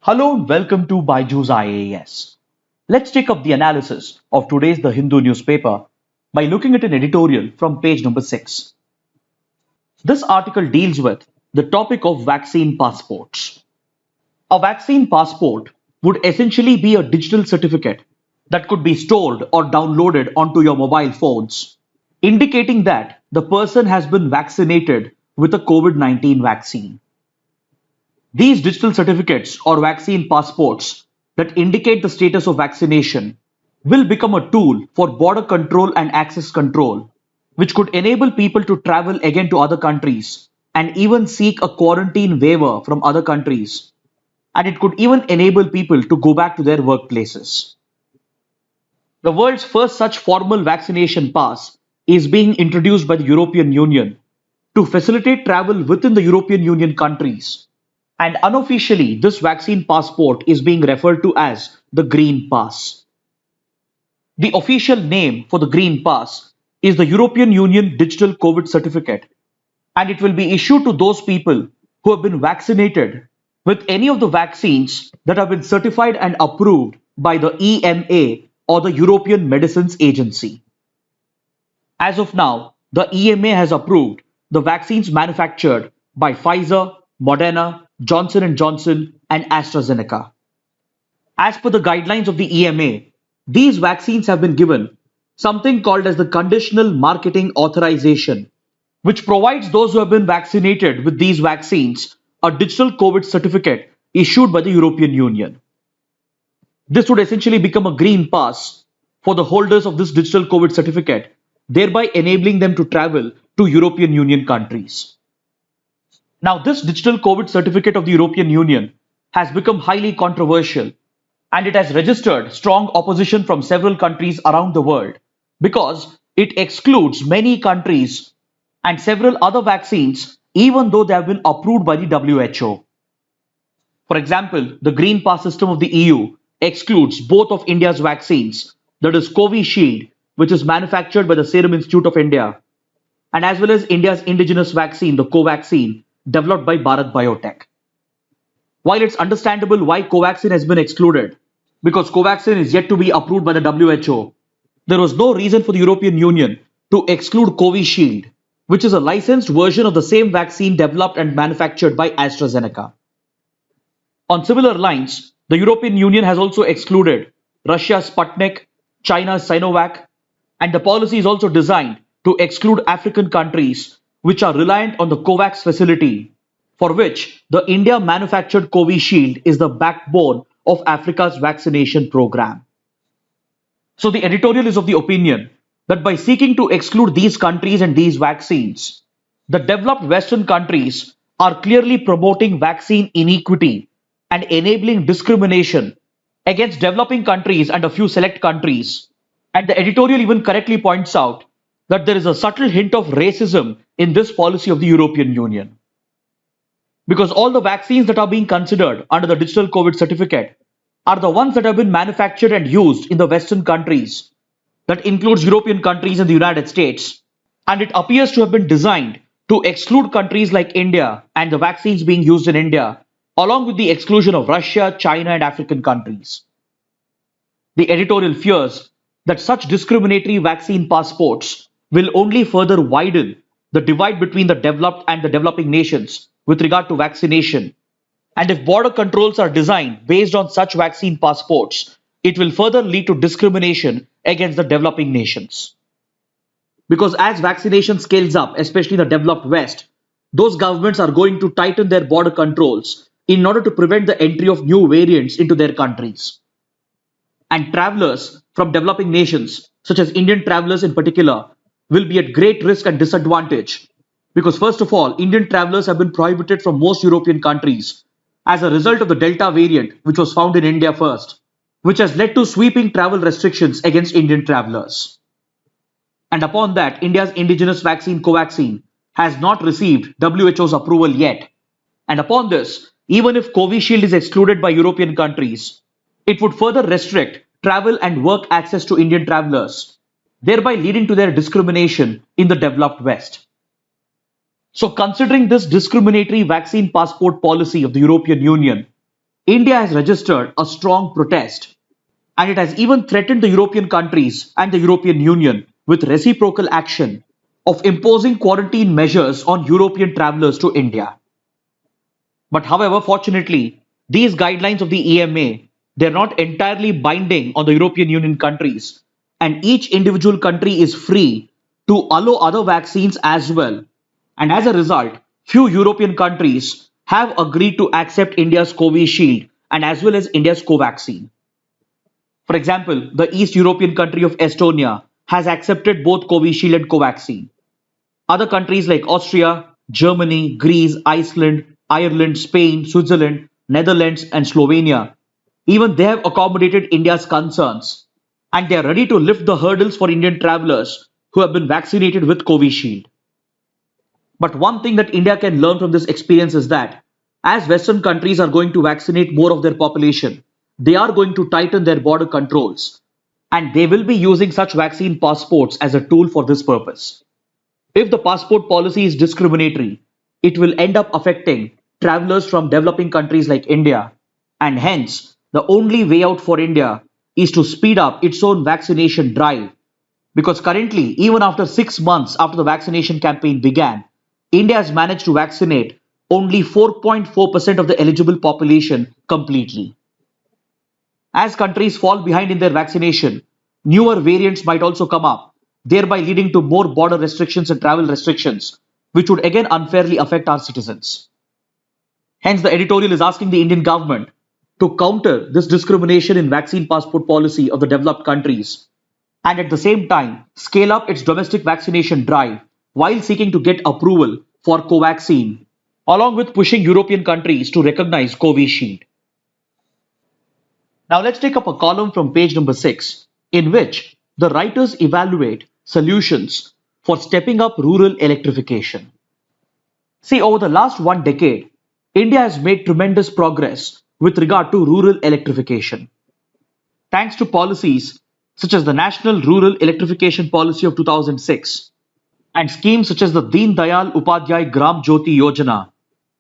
Hello and welcome to BYJU'S IAS. Let's take up the analysis of today's The Hindu newspaper by looking at an editorial from page number 6. This article deals with the topic of vaccine passports. A vaccine passport would essentially be a digital certificate that could be stored or downloaded onto your mobile phones, indicating that the person has been vaccinated with a COVID-19 vaccine. These digital certificates or vaccine passports that indicate the status of vaccination will become a tool for border control and access control, which could enable people to travel again to other countries and even seek a quarantine waiver from other countries. And it could even enable people to go back to their workplaces. The world's first such formal vaccination pass is being introduced by the European Union to facilitate travel within the European Union countries. And unofficially, this vaccine passport is being referred to as the Green Pass. The official name for the Green Pass is the European Union Digital COVID Certificate, and it will be issued to those people who have been vaccinated with any of the vaccines that have been certified and approved by the EMA or the European Medicines Agency. As of now, the EMA has approved the vaccines manufactured by Pfizer, Moderna, Johnson & Johnson, and AstraZeneca. As per the guidelines of the EMA, these vaccines have been given something called as the Conditional Marketing Authorization, which provides those who have been vaccinated with these vaccines a digital COVID certificate issued by the European Union. This would essentially become a green pass for the holders of this digital COVID certificate, thereby enabling them to travel to European Union countries. Now, this digital COVID certificate of the European Union has become highly controversial, and it has registered strong opposition from several countries around the world because it excludes many countries and several other vaccines even though they have been approved by the WHO. For example, the Green Pass system of the EU excludes both of India's vaccines, that is Covishield, which is manufactured by the Serum Institute of India, and as well as India's indigenous vaccine, the Covaxin, developed by Bharat Biotech. While it's understandable why Covaxin has been excluded, because Covaxin is yet to be approved by the WHO, there was no reason for the European Union to exclude Covishield, which is a licensed version of the same vaccine developed and manufactured by AstraZeneca. On similar lines, the European Union has also excluded Russia's Sputnik, China's Sinovac, and the policy is also designed to exclude African countries which are reliant on the COVAX facility, for which the India manufactured Covishield is the backbone of Africa's vaccination program. So the editorial is of the opinion that by seeking to exclude these countries and these vaccines, the developed Western countries are clearly promoting vaccine inequity and enabling discrimination against developing countries and a few select countries. And the editorial even correctly points out that there is a subtle hint of racism in this policy of the European Union. Because all the vaccines that are being considered under the digital COVID certificate are the ones that have been manufactured and used in the Western countries. That includes European countries and the United States. And it appears to have been designed to exclude countries like India and the vaccines being used in India, along with the exclusion of Russia, China, and African countries. The editorial fears that such discriminatory vaccine passports will only further widen the divide between the developed and the developing nations with regard to vaccination. And if border controls are designed based on such vaccine passports, it will further lead to discrimination against the developing nations. Because as vaccination scales up, especially in the developed West, those governments are going to tighten their border controls in order to prevent the entry of new variants into their countries. And travelers from developing nations, such as Indian travelers in particular, will be at great risk and disadvantage because first of all, Indian travelers have been prohibited from most European countries as a result of the Delta variant which was found in India first, which has led to sweeping travel restrictions against Indian travelers. And upon that, India's indigenous vaccine Covaxin has not received WHO's approval yet. And upon this, even if Covishield is excluded by European countries, it would further restrict travel and work access to Indian travelers, thereby leading to their discrimination in the developed West. So considering this discriminatory vaccine passport policy of the European Union, India has registered a strong protest, and it has even threatened the European countries and the European Union with reciprocal action of imposing quarantine measures on European travelers to India. But however, fortunately, these guidelines of the EMA, they're not entirely binding on the European Union countries, and each individual country is free to allow other vaccines as well. And as a result, few European countries have agreed to accept India's Covishield and as well as India's Covaxin. For example, the East European country of Estonia has accepted both Covishield and Covaxin. Other countries like Austria, Germany, Greece, Iceland, Ireland, Spain, Switzerland, Netherlands, and Slovenia, even they have accommodated India's concerns, and they are ready to lift the hurdles for Indian travelers who have been vaccinated with Covishield. But one thing that India can learn from this experience is that as Western countries are going to vaccinate more of their population, they are going to tighten their border controls, and they will be using such vaccine passports as a tool for this purpose. If the passport policy is discriminatory, it will end up affecting travelers from developing countries like India, and hence the only way out for India is to speed up its own vaccination drive. Because currently, even after 6 months after the vaccination campaign began, India has managed to vaccinate only 4.4% of the eligible population completely. As countries fall behind in their vaccination, newer variants might also come up, thereby leading to more border restrictions and travel restrictions, which would again unfairly affect our citizens. Hence, the editorial is asking the Indian government to counter this discrimination in vaccine passport policy of the developed countries, and at the same time scale up its domestic vaccination drive while seeking to get approval for Covaxin, along with pushing European countries to recognize Covishield. Now let's take up a column from page number 6, in which the writers evaluate solutions for stepping up rural electrification. See, over the last 1 decade, India has made tremendous progress with regard to rural electrification. Thanks to policies such as the National Rural Electrification Policy of 2006 and schemes such as the Deen Dayal Upadhyay Gram Jyoti Yojana,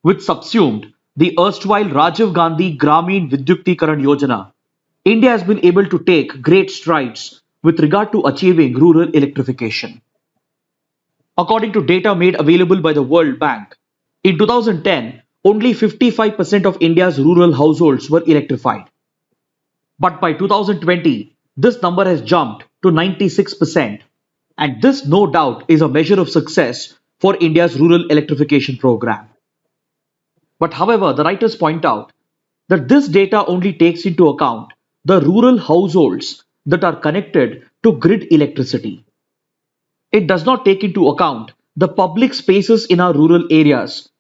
which subsumed the erstwhile Rajiv Gandhi Gramin Vidyuktikaran Yojana, India has been able to take great strides with regard to achieving rural electrification. According to data made available by the World Bank, in 2010, only 55% of India's rural households were electrified. But by 2020, this number has jumped to 96%, and this no doubt is a measure of success for India's rural electrification program. But however, the writers point out that this data only takes into account the rural households that are connected to grid electricity. It does not take into account the public spaces in our rural areas,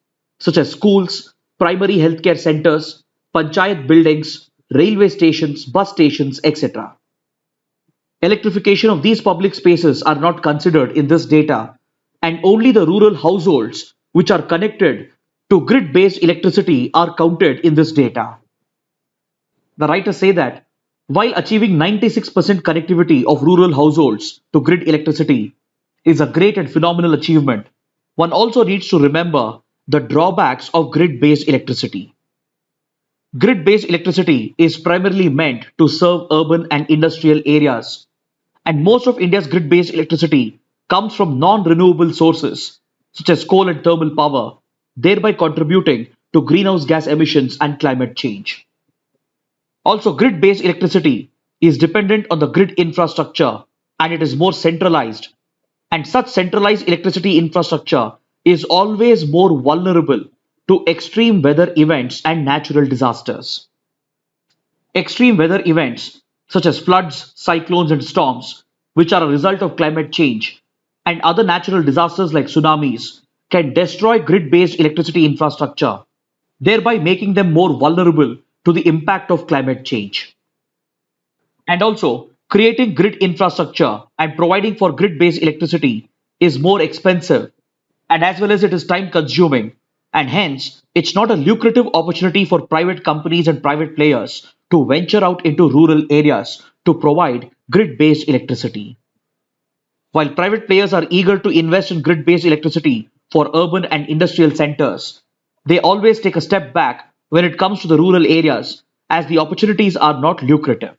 such as schools, primary healthcare centers, panchayat buildings, railway stations, bus stations, etc. Electrification of these public spaces are not considered in this data, and only the rural households which are connected to grid-based electricity are counted in this data. The writers say that while achieving 96% connectivity of rural households to grid electricity is a great and phenomenal achievement, one also needs to remember the drawbacks of grid-based electricity. Grid-based electricity is primarily meant to serve urban and industrial areas, and most of India's grid-based electricity comes from non-renewable sources such as coal and thermal power, thereby contributing to greenhouse gas emissions and climate change. Also, grid-based electricity is dependent on the grid infrastructure, and it is more centralized, and such centralized electricity infrastructure is always more vulnerable to extreme weather events and natural disasters. Extreme weather events such as floods, cyclones, and storms, which are a result of climate change, and other natural disasters like tsunamis, can destroy grid-based electricity infrastructure, thereby making them more vulnerable to the impact of climate change. And also, creating grid infrastructure and providing for grid-based electricity is more expensive, and as well as it is time consuming, and hence it's not a lucrative opportunity for private companies and private players to venture out into rural areas to provide grid-based electricity. While private players are eager to invest in grid-based electricity for urban and industrial centers, they always take a step back when it comes to the rural areas as the opportunities are not lucrative.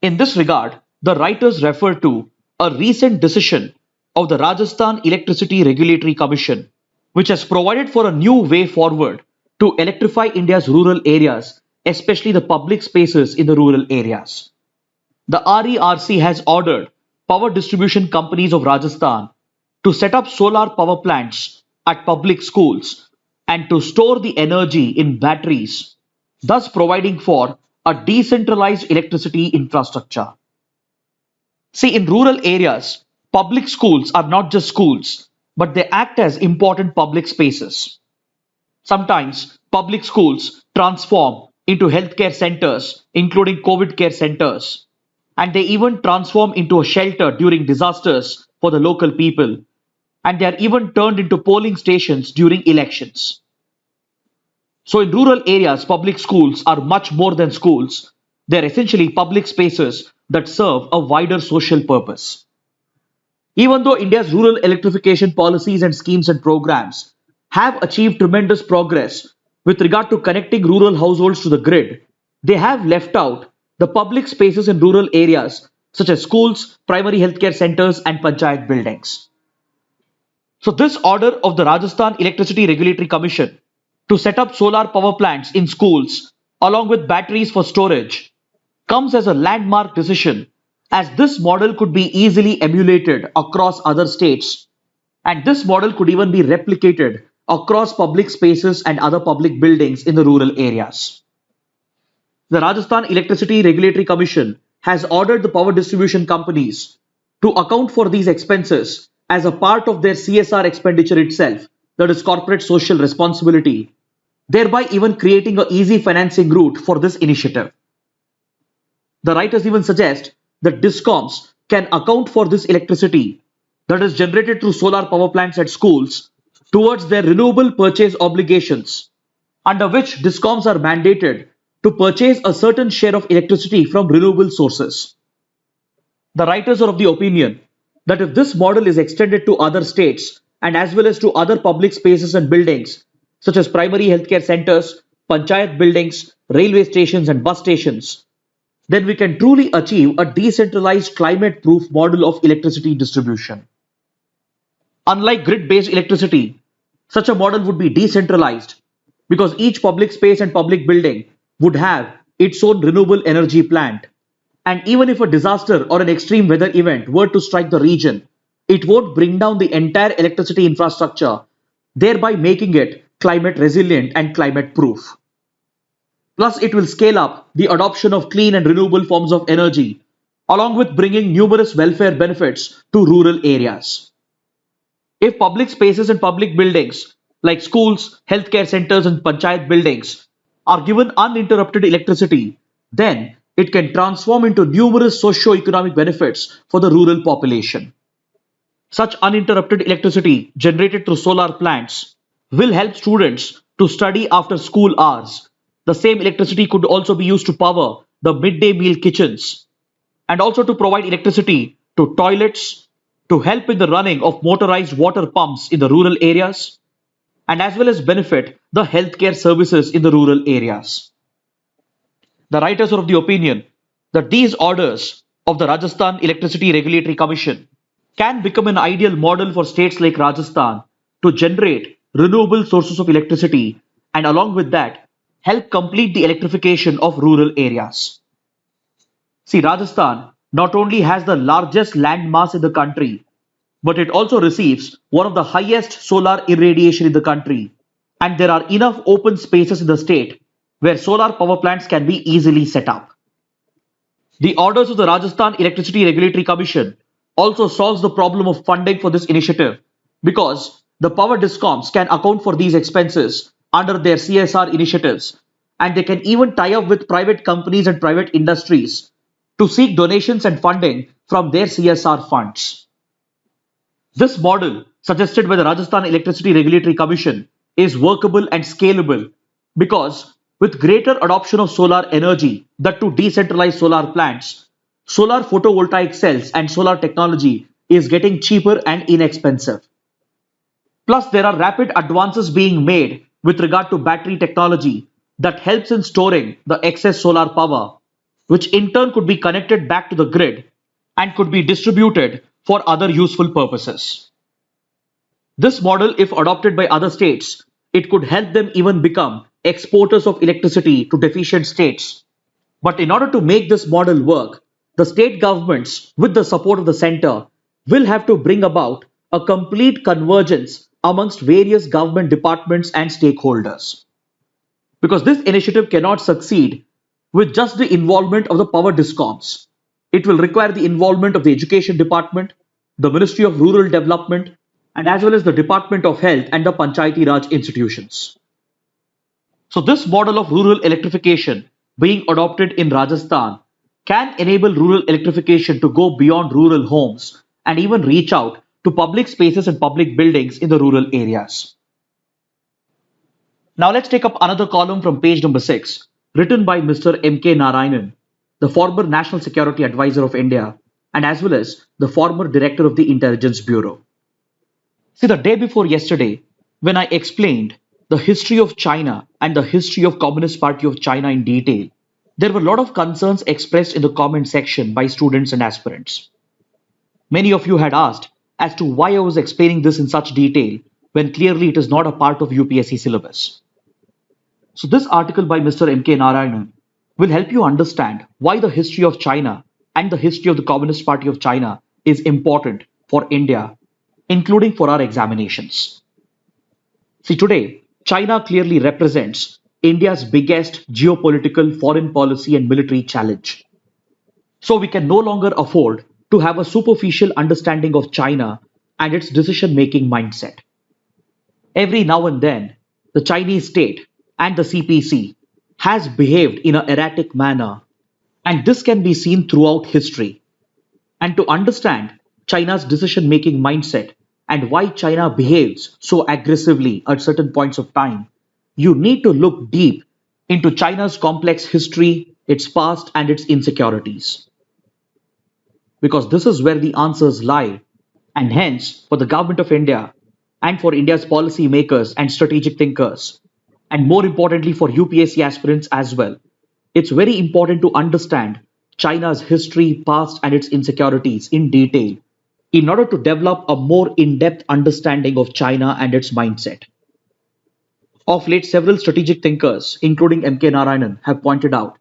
In this regard, the writers refer to a recent decision of the Rajasthan Electricity Regulatory Commission, which has provided for a new way forward to electrify India's rural areas, especially the public spaces in the rural areas. The RERC has ordered power distribution companies of Rajasthan to set up solar power plants at public schools and to store the energy in batteries, thus providing for a decentralized electricity infrastructure. See, in rural areas, public schools are not just schools, but they act as important public spaces. Sometimes public schools transform into healthcare centers, including COVID care centers, and they even transform into a shelter during disasters for the local people, and they are even turned into polling stations during elections. So, in rural areas, public schools are much more than schools. They're essentially public spaces that serve a wider social purpose. Even though India's rural electrification policies and schemes and programs have achieved tremendous progress with regard to connecting rural households to the grid, they have left out the public spaces in rural areas such as schools, primary healthcare centers, and panchayat buildings. So, this order of the Rajasthan Electricity Regulatory Commission to set up solar power plants in schools along with batteries for storage comes as a landmark decision, as this model could be easily emulated across other states, and this model could even be replicated across public spaces and other public buildings in the rural areas. The Rajasthan Electricity Regulatory Commission has ordered the power distribution companies to account for these expenses as a part of their CSR expenditure itself, that is corporate social responsibility, thereby even creating an easy financing route for this initiative. The writers even suggest that DISCOMs can account for this electricity that is generated through solar power plants at schools towards their renewable purchase obligations, under which DISCOMs are mandated to purchase a certain share of electricity from renewable sources. The writers are of the opinion that if this model is extended to other states and as well as to other public spaces and buildings, such as primary healthcare centers, panchayat buildings, railway stations, and bus stations, then we can truly achieve a decentralized climate-proof model of electricity distribution. Unlike grid-based electricity, such a model would be decentralized because each public space and public building would have its own renewable energy plant. And even if a disaster or an extreme weather event were to strike the region, it won't bring down the entire electricity infrastructure, thereby making it climate resilient and climate proof. Plus, it will scale up the adoption of clean and renewable forms of energy, along with bringing numerous welfare benefits to rural areas. If public spaces and public buildings like schools, healthcare centers, and panchayat buildings are given uninterrupted electricity, then it can transform into numerous socio-economic benefits for the rural population. Such uninterrupted electricity generated through solar plants will help students to study after school hours. The same electricity could also be used to power the midday meal kitchens and also to provide electricity to toilets, to help in the running of motorized water pumps in the rural areas, and as well as benefit the healthcare services in the rural areas. The writers are of the opinion that these orders of the Rajasthan Electricity Regulatory Commission can become an ideal model for states like Rajasthan to generate renewable sources of electricity and along with that help complete the electrification of rural areas. See, Rajasthan not only has the largest land mass in the country, but it also receives one of the highest solar irradiation in the country, and there are enough open spaces in the state where solar power plants can be easily set up. The orders of the Rajasthan Electricity Regulatory Commission also solves the problem of funding for this initiative because the power discoms can account for these expenses under their CSR initiatives, and they can even tie up with private companies and private industries to seek donations and funding from their CSR funds. This model suggested by the Rajasthan Electricity Regulatory Commission is workable and scalable because with greater adoption of solar energy, that to decentralized solar plants, solar photovoltaic cells and solar technology is getting cheaper and inexpensive. Plus, there are rapid advances being made with regard to battery technology, that helps in storing the excess solar power, which in turn could be connected back to the grid and could be distributed for other useful purposes. This model, if adopted by other states, it could help them even become exporters of electricity to deficient states. But in order to make this model work, the state governments, with the support of the center, will have to bring about a complete convergence amongst various government departments and stakeholders. Because this initiative cannot succeed with just the involvement of the power discoms. It will require the involvement of the Education Department, the Ministry of Rural Development, and as well as the Department of Health and the Panchayati Raj institutions. So this model of rural electrification being adopted in Rajasthan can enable rural electrification to go beyond rural homes and even reach out to public spaces and public buildings in the rural areas. Now let's take up another column from page number 6, written by Mr. M.K. Narayanan, the former National Security Advisor of India and as well as the former Director of the Intelligence Bureau. See, the day before yesterday, when I explained the history of China and the history of Communist Party of China in detail, there were a lot of concerns expressed in the comment section by students and aspirants. Many of you had asked as to why I was explaining this in such detail when clearly it is not a part of UPSC syllabus. So this article by Mr. M.K. Narayanan will help you understand why the history of China and the history of the Communist Party of China is important for India, including for our examinations. See, today, China clearly represents India's biggest geopolitical, foreign policy and military challenge. So we can no longer afford to have a superficial understanding of China and its decision-making mindset. Every now and then, the Chinese state and the CPC has behaved in an erratic manner, and this can be seen throughout history. And to understand China's decision-making mindset and why China behaves so aggressively at certain points of time, you need to look deep into China's complex history, its past, and its insecurities. Because this is where the answers lie, and hence, for the government of India and for India's policy makers and strategic thinkers, and more importantly for UPSC aspirants as well, it's very important to understand China's history, past, and its insecurities in detail in order to develop a more in-depth understanding of China and its mindset. Of late, several strategic thinkers, including M.K. Narayanan, have pointed out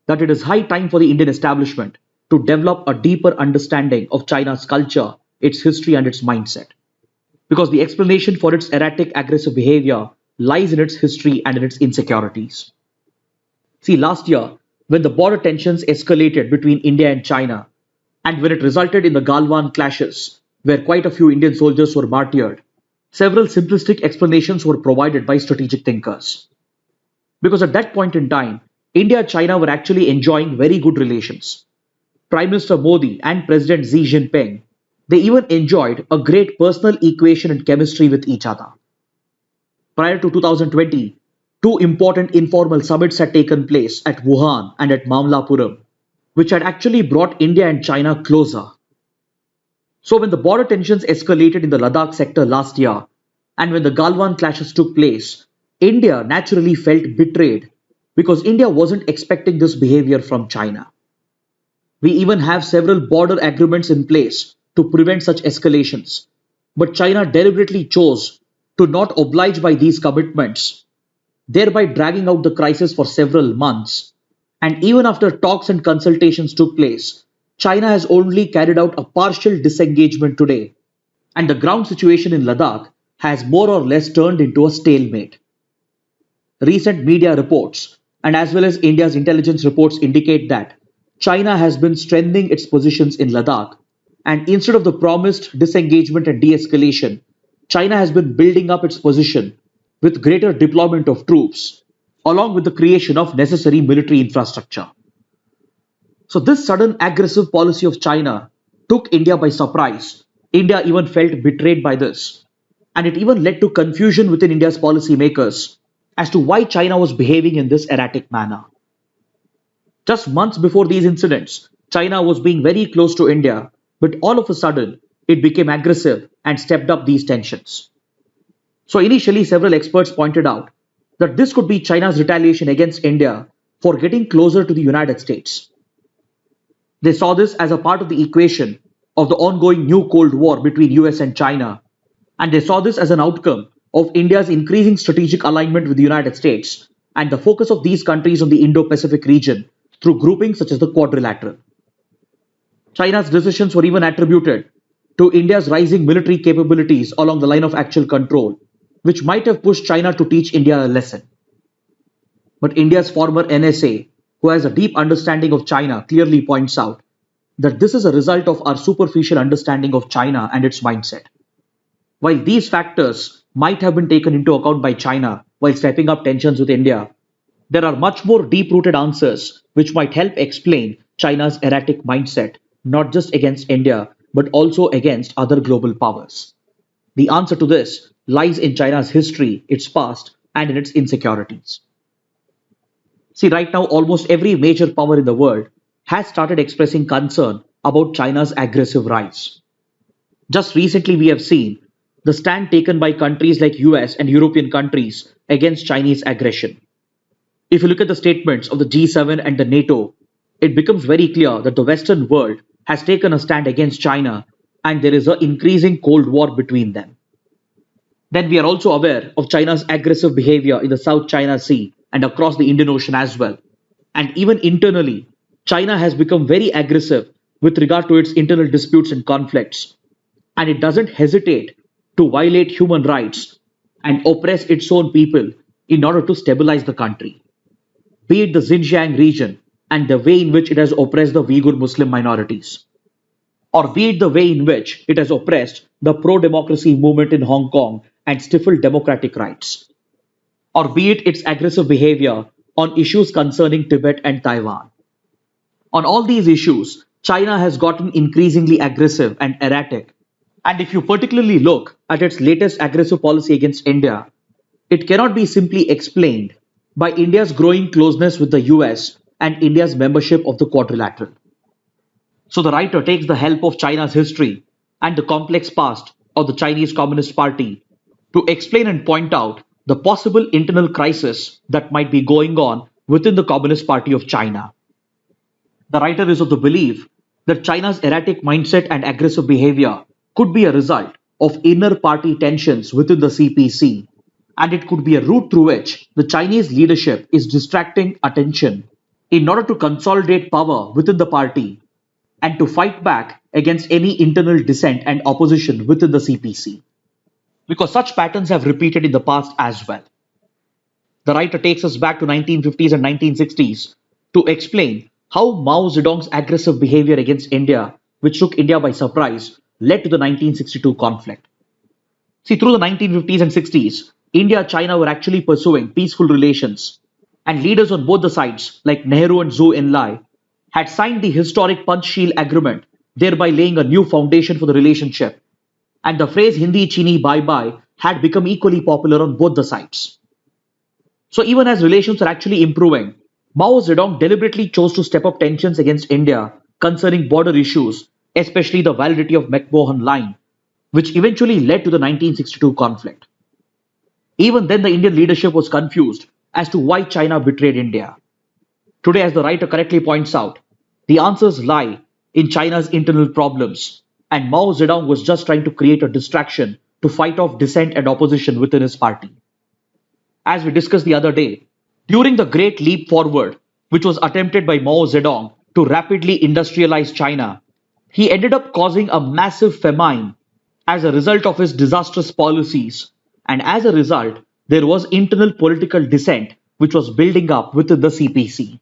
that it is high time for the Indian establishment to develop a deeper understanding of China's culture, its history, and its mindset. Because the explanation for its erratic, aggressive behavior lies in its history and in its insecurities. See, last year, when the border tensions escalated between India and China, and when it resulted in the Galwan clashes, where quite a few Indian soldiers were martyred, several simplistic explanations were provided by strategic thinkers. Because at that point in time, India and China were actually enjoying very good relations. Prime Minister Modi and President Xi Jinping, they even enjoyed a great personal equation and chemistry with each other. Prior to 2020, two important informal summits had taken place at Wuhan and at Mamlapuram, which had actually brought India and China closer. So when the border tensions escalated in the Ladakh sector last year, and when the Galwan clashes took place, India naturally felt betrayed because India wasn't expecting this behavior from China. We even have several border agreements in place to prevent such escalations, but China deliberately chose to not oblige by these commitments, thereby dragging out the crisis for several months. And even after talks and consultations took place, China has only carried out a partial disengagement today, and the ground situation in Ladakh has more or less turned into a stalemate. Recent media reports and as well as India's intelligence reports indicate that China has been strengthening its positions in Ladakh, and instead of the promised disengagement and de-escalation, China has been building up its position with greater deployment of troops, along with the creation of necessary military infrastructure. So this sudden aggressive policy of China took India by surprise. India even felt betrayed by this, and it even led to confusion within India's policymakers as to why China was behaving in this erratic manner. Just months before these incidents, China was being very close to India, but all of a sudden, it became aggressive and stepped up these tensions. So initially, several experts pointed out that this could be China's retaliation against India for getting closer to the United States. They saw this as a part of the equation of the ongoing new Cold War between US and China, and they saw this as an outcome of India's increasing strategic alignment with the United States and the focus of these countries on the Indo-Pacific region through groupings such as the Quadrilateral. China's decisions were even attributed to India's rising military capabilities along the line of actual control, which might have pushed China to teach India a lesson. But India's former NSA, who has a deep understanding of China, clearly points out that this is a result of our superficial understanding of China and its mindset. While these factors might have been taken into account by China while stepping up tensions with India, there are much more deep-rooted answers which might help explain China's erratic mindset, not just against India, but also against other global powers. The answer to this lies in China's history, its past, and in its insecurities. See, right now, almost every major power in the world has started expressing concern about China's aggressive rise. Just recently, we have seen the stand taken by countries like US and European countries against Chinese aggression. If you look at the statements of the G7 and the NATO, it becomes very clear that the Western world has taken a stand against China and there is an increasing Cold War between them. Then we are also aware of China's aggressive behavior in the South China Sea and across the Indian Ocean as well. And even internally, China has become very aggressive with regard to its internal disputes and conflicts. And it doesn't hesitate to violate human rights and oppress its own people in order to stabilize the country. Be it the Xinjiang region and the way in which it has oppressed the Uyghur Muslim minorities, or be it the way in which it has oppressed the pro-democracy movement in Hong Kong and stifled democratic rights, or be it its aggressive behavior on issues concerning Tibet and Taiwan. On all these issues, China has gotten increasingly aggressive and erratic. And if you particularly look at its latest aggressive policy against India, it cannot be simply explained by India's growing closeness with the US and India's membership of the Quadrilateral. So the writer takes the help of China's history and the complex past of the Chinese Communist Party to explain and point out the possible internal crisis that might be going on within the Communist Party of China. The writer is of the belief that China's erratic mindset and aggressive behavior could be a result of inner party tensions within the CPC, and it could be a route through which the Chinese leadership is distracting attention in order to consolidate power within the party and to fight back against any internal dissent and opposition within the CPC. Because such patterns have repeated in the past as well. The writer takes us back to 1950s and 1960s to explain how Mao Zedong's aggressive behavior against India, which took India by surprise, led to the 1962 conflict. See, through the 1950s and 60s, India and China were actually pursuing peaceful relations, and leaders on both the sides, like Nehru and Zhou Enlai, had signed the historic Panchsheel Agreement, thereby laying a new foundation for the relationship. And the phrase Hindi Chini bye bye had become equally popular on both the sides. So even as relations are actually improving, Mao Zedong deliberately chose to step up tensions against India concerning border issues, especially the validity of McMahon Line, which eventually led to the 1962 conflict. Even then, the Indian leadership was confused as to why China betrayed India. Today, as the writer correctly points out, the answers lie in China's internal problems, and Mao Zedong was just trying to create a distraction to fight off dissent and opposition within his party. As we discussed the other day, during the Great Leap Forward, which was attempted by Mao Zedong to rapidly industrialize China, he ended up causing a massive famine as a result of his disastrous policies, and as a result, there was internal political dissent which was building up within the CPC.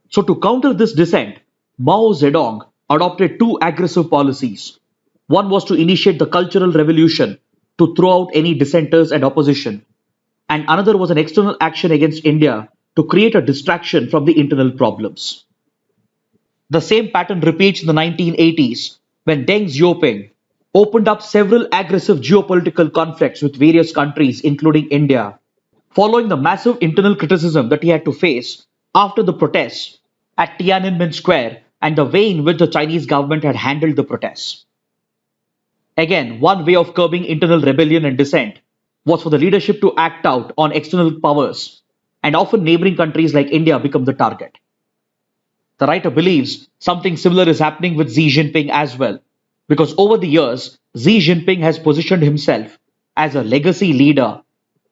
So to counter this dissent, Mao Zedong adopted two aggressive policies. One was to initiate the Cultural Revolution to throw out any dissenters and opposition, and another was an external action against India to create a distraction from the internal problems. The same pattern repeats in the 1980s when Deng Xiaoping opened up several aggressive geopolitical conflicts with various countries, including India, following the massive internal criticism that he had to face after the protests at Tiananmen Square and the way in which the Chinese government had handled the protests. Again, one way of curbing internal rebellion and dissent was for the leadership to act out on external powers, and often neighboring countries like India become the target. The writer believes something similar is happening with Xi Jinping as well, because over the years, Xi Jinping has positioned himself as a legacy leader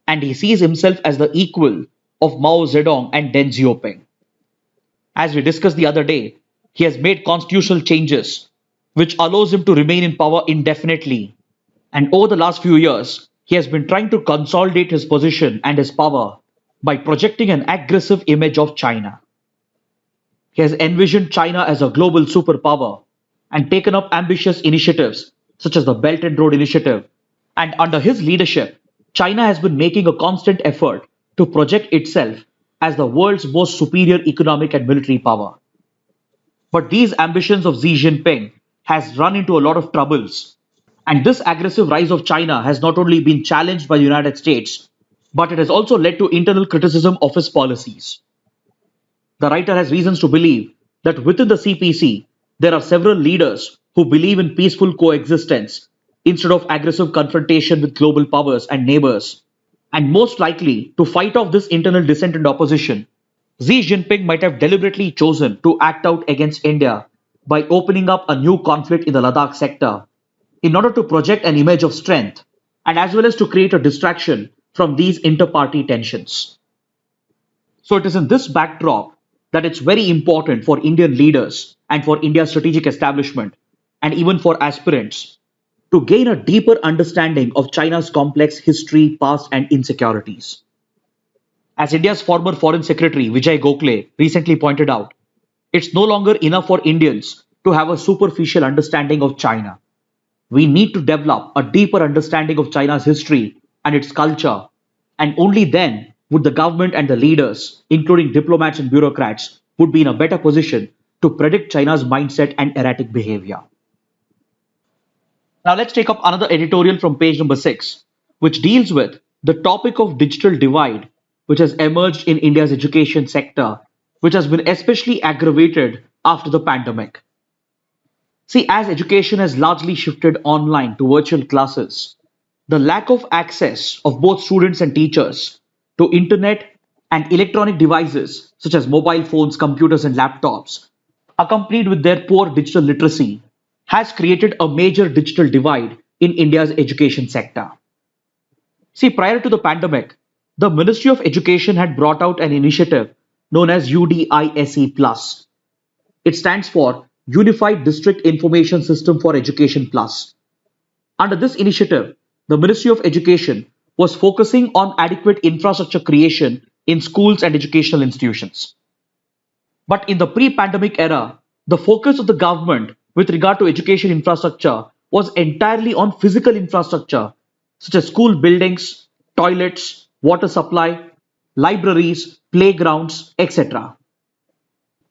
and he sees himself as the equal of Mao Zedong and Deng Xiaoping. As we discussed the other day, he has made constitutional changes which allows him to remain in power indefinitely. And over the last few years, he has been trying to consolidate his position and his power by projecting an aggressive image of China. He has envisioned China as a global superpower and taken up ambitious initiatives such as the Belt and Road Initiative. And under his leadership, China has been making a constant effort to project itself as the world's most superior economic and military power. But these ambitions of Xi Jinping has run into a lot of troubles. And this aggressive rise of China has not only been challenged by the United States, but it has also led to internal criticism of his policies. The writer has reasons to believe that within the CPC, there are several leaders who believe in peaceful coexistence instead of aggressive confrontation with global powers and neighbors. And most likely, to fight off this internal dissent and opposition, Xi Jinping might have deliberately chosen to act out against India by opening up a new conflict in the Ladakh sector in order to project an image of strength and as well as to create a distraction from these inter-party tensions. So it is in this backdrop that it's very important for Indian leaders and for India's strategic establishment and even for aspirants to gain a deeper understanding of China's complex history, past, and insecurities. As India's former Foreign Secretary Vijay Gokhale recently pointed out, it's no longer enough for Indians to have a superficial understanding of China. We need to develop a deeper understanding of China's history and its culture, and only then would the government and the leaders, including diplomats and bureaucrats, would be in a better position to predict China's mindset and erratic behavior. Now let's take up another editorial from page number 6, which deals with the topic of digital divide, which has emerged in India's education sector, which has been especially aggravated after the pandemic. See, as education has largely shifted online to virtual classes, the lack of access of both students and teachers to internet and electronic devices such as mobile phones, computers, and laptops, accompanied with their poor digital literacy, has created a major digital divide in India's education sector. See, prior to the pandemic, the Ministry of Education had brought out an initiative known as UDISE Plus. It stands for Unified District Information System for Education Plus. Under this initiative, the Ministry of Education was focusing on adequate infrastructure creation in schools and educational institutions. But in the pre-pandemic era, the focus of the government with regard to education infrastructure was entirely on physical infrastructure, such as school buildings, toilets, water supply, libraries, playgrounds, etc.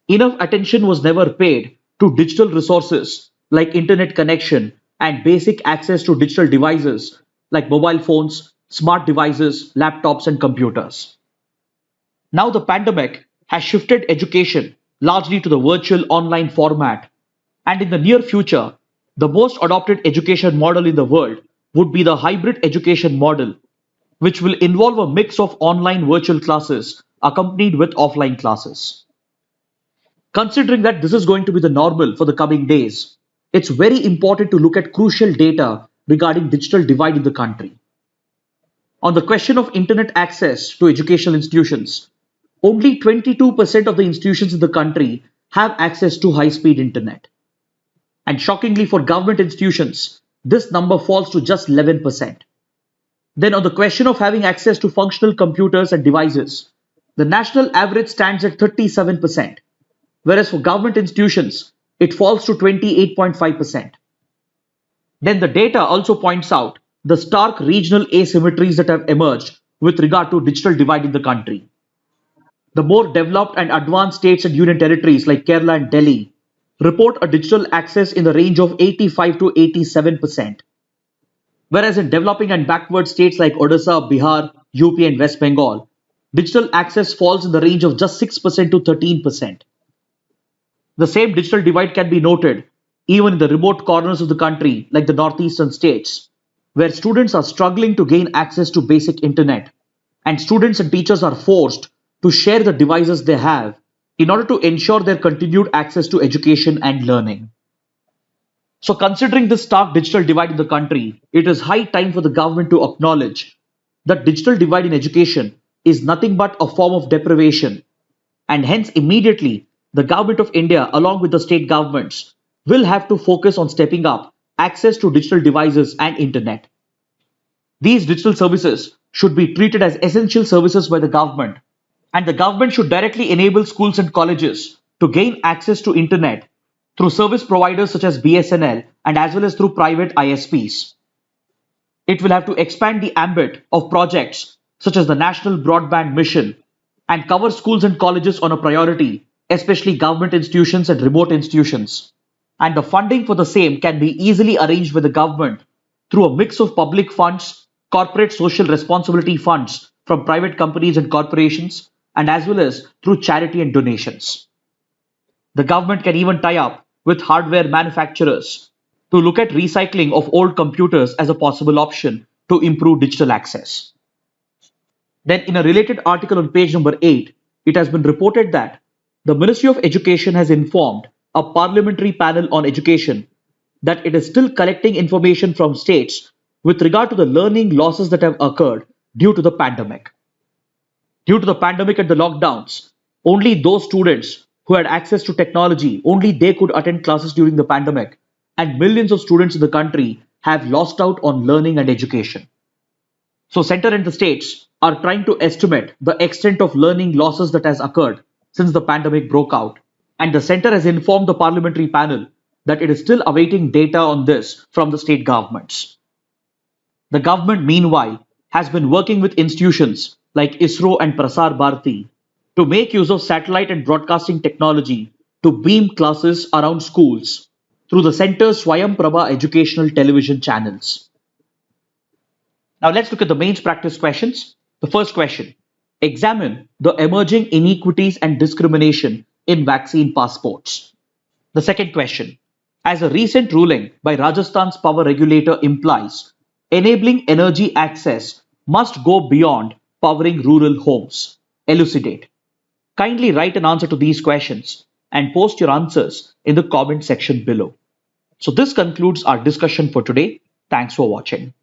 Enough attention was never paid to digital resources like internet connection and basic access to digital devices like mobile phones, smart devices, laptops, and computers. Now the pandemic has shifted education largely to the virtual online format, and in the near future, the most adopted education model in the world would be the hybrid education model, which will involve a mix of online virtual classes accompanied with offline classes. Considering that this is going to be the normal for the coming days, it's very important to look at crucial data regarding digital divide in the country. On the question of internet access to educational institutions, only 22% of the institutions in the country have access to high-speed internet. And shockingly for government institutions, this number falls to just 11%. Then on the question of having access to functional computers and devices, the national average stands at 37%, whereas for government institutions, it falls to 28.5%. Then the data also points out the stark regional asymmetries that have emerged with regard to digital divide in the country. The more developed and advanced states and union territories like Kerala and Delhi report a digital access in the range of 85 to 87%, whereas in developing and backward states like Odisha, Bihar, UP, and West Bengal, digital access falls in the range of just 6% to 13%. The same digital divide can be noted even in the remote corners of the country like the northeastern states, where students are struggling to gain access to basic internet, and students and teachers are forced to share the devices they have in order to ensure their continued access to education and learning. So, considering this stark digital divide in the country, it is high time for the government to acknowledge that digital divide in education is nothing but a form of deprivation, and hence immediately the government of India, along with the state governments, will have to focus on stepping up access to digital devices and internet. These digital services should be treated as essential services by the government, and the government should directly enable schools and colleges to gain access to internet through service providers such as BSNL and as well as through private ISPs. It will have to expand the ambit of projects such as the National Broadband Mission and cover schools and colleges on a priority, especially government institutions and remote institutions. And the funding for the same can be easily arranged by the government through a mix of public funds, corporate social responsibility funds from private companies and corporations, and as well as through charity and donations. The government can even tie up with hardware manufacturers to look at recycling of old computers as a possible option to improve digital access. Then, in a related article on page number 8, it has been reported that the Ministry of Education has informed a parliamentary panel on education that it is still collecting information from states with regard to the learning losses that have occurred due to the pandemic. Due to the pandemic and the lockdowns, only those students who had access to technology, only they could attend classes during the pandemic, and millions of students in the country have lost out on learning and education. So center and the states are trying to estimate the extent of learning losses that has occurred since the pandemic broke out, and the center has informed the parliamentary panel that it is still awaiting data on this from the state governments. The government, meanwhile, has been working with institutions like ISRO and Prasar Bharati to make use of satellite and broadcasting technology to beam classes around schools through the center's Swayam Prabha educational television channels. Now let's look at the mains practice questions. The first question: examine the emerging inequities and discrimination in vaccine passports. The second question: as a recent ruling by Rajasthan's power regulator implies, enabling energy access must go beyond powering rural homes. Elucidate. Kindly write an answer to these questions and post your answers in the comment section below. So this concludes our discussion for today. Thanks for watching.